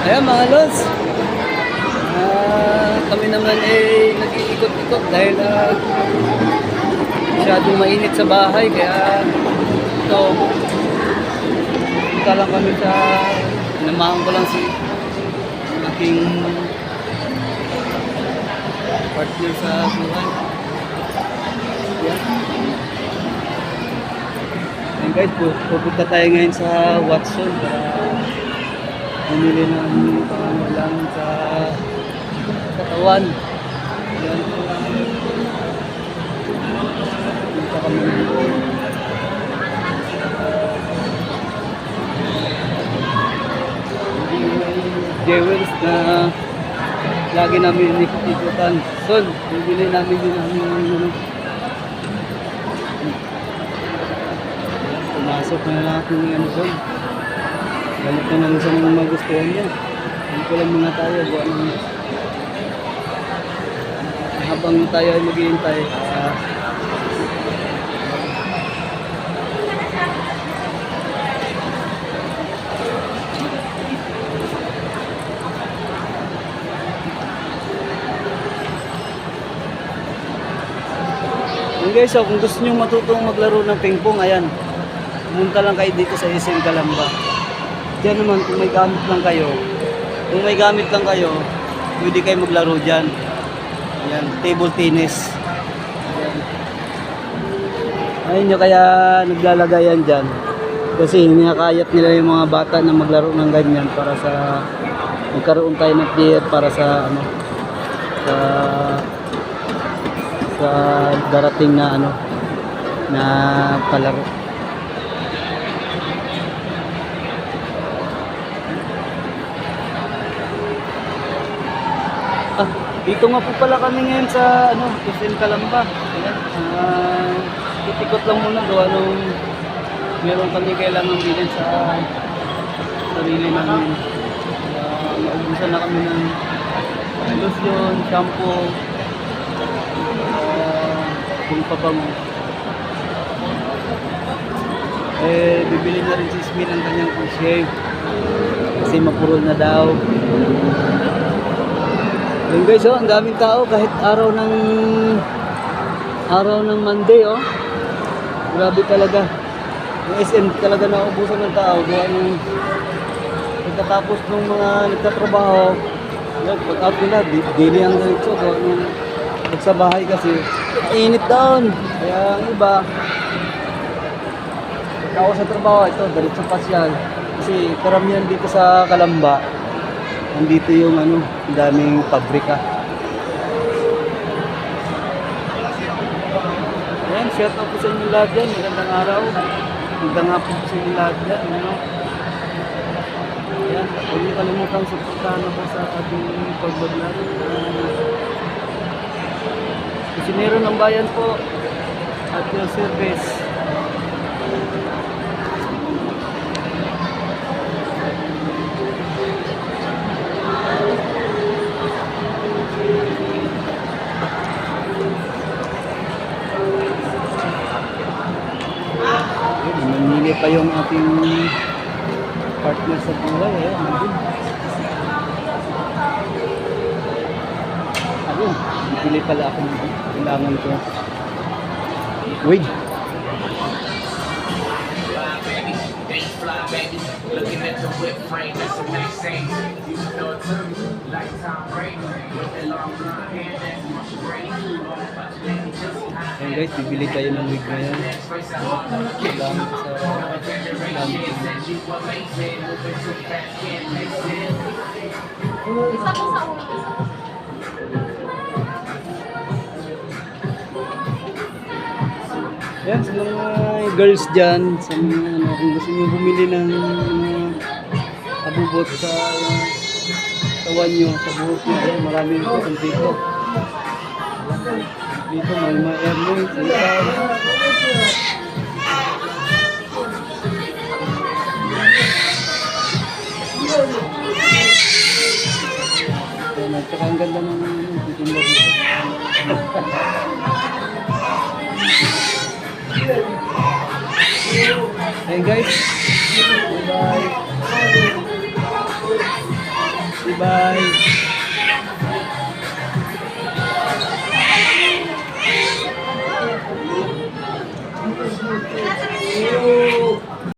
Ayan mga lods, kami naman nag-iikot-ikot dahil masyadong mainit sa bahay, kaya ito, punta lang kami sa, namahan ko lang si aking partner sa buhay. Ayan. Ayan guys, pupunta tayo ngayon sa Watson para bumili ng pangangailangan sa katawan. Ayan. Punta kami dito. Jewels na lagi namin ikutan. Son, bibili namin din namin pumasok na lang ako ng son. Galit na lang sa mga magustuhan niya. Hindi ko lang muna tayo. Habang tayo ay maghihintay, guys, so, kung gusto nyo matutong maglaro ng ping-pong, ayan, pumunta lang kayo dito sa SM Calamba. Diyan naman, kung may gamit lang kayo, pwede kayo maglaro dyan. Ayan, table tennis. Ayan. Ayun nyo, kaya naglalagayan dyan. Kasi hinakayat nila yung mga bata na maglaro ng ganyan para sa magkaroon tayo ng player para sa sa darating na na palaro. Dito nga po pala kami ngayon sa SM Calamba. Ayan, itikot lang muna gawa nung meron kami kailangan bilhin sa sarili namin. Maubusan na kami ng lotion, shampoo, kung pabango. Bibili na rin si Smith ang kanyang shave kasi mapurol na daw. Yun guys, ang daming tao kahit araw ng Monday, grabe talaga. Yung SM talaga naubusan ng tao gawa nung pagkatapos ng mga nagtatrabaho, pag-out nila, daily ang diretso gawa nung sa bahay kasi init doon. Kaya ang iba pagkawa sa trabaho, ito diretso pasyal kasi karamihan dito sa Calamba nandito yung daming pabrika. Ayan, shout out po sa inyo lahat dyan. Magandang araw, magandang hapon po sa inyo lahat dyan. Ayan, huwag niyo kalimutang suportahan ako sa ating pag-vlog. Kusinero ng bayan po at your service. Namimili pa yung ating partner sa buhay. Ayun. Bili pala ako ng kailangan ko. Wait. Ayan guys, bibili tayo ng wig ngayon. Kailangan sa isa po sa ulo. Yan, sa mga girls dyan, sa mga kung gusto nyo bumili ng abubot sa tawan nyo, sa buhok nyo, ayan, maraming kusang dito. Dito may mga airloy, sa ikaw. Ayan, at saka ang ganda ng titinda dito. Hey guys, bye bye. Bye.